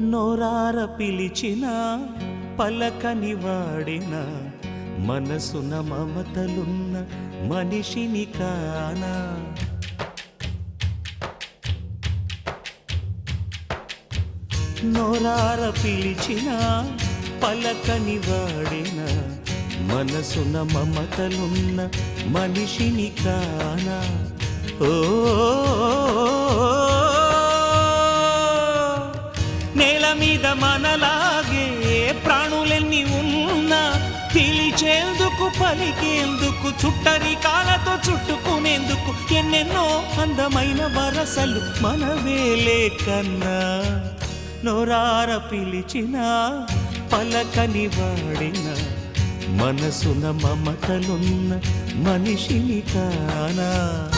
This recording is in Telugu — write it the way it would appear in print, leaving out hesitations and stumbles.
నోరార పిలిచిన పలకని వాడిన మనసున మమతలున్న మనిషిని కానా. నోరార పిలిచిన పలకని వాడిన మనసున మమతలున్న మనిషిని కానా. ఓ నేల మీద మనలాగే ప్రాణులెన్ని ఉన్నా పిలిచేందుకు పలికేందుకు చుట్టరికాలతో చుట్టుకునేందుకు ఎన్నెన్నో అందమైన వరసలు మనవేలే కన్నా. నోరార పిలిచిన పలకని వాడిన మనసున మమతలున్న మనిషిని కానా.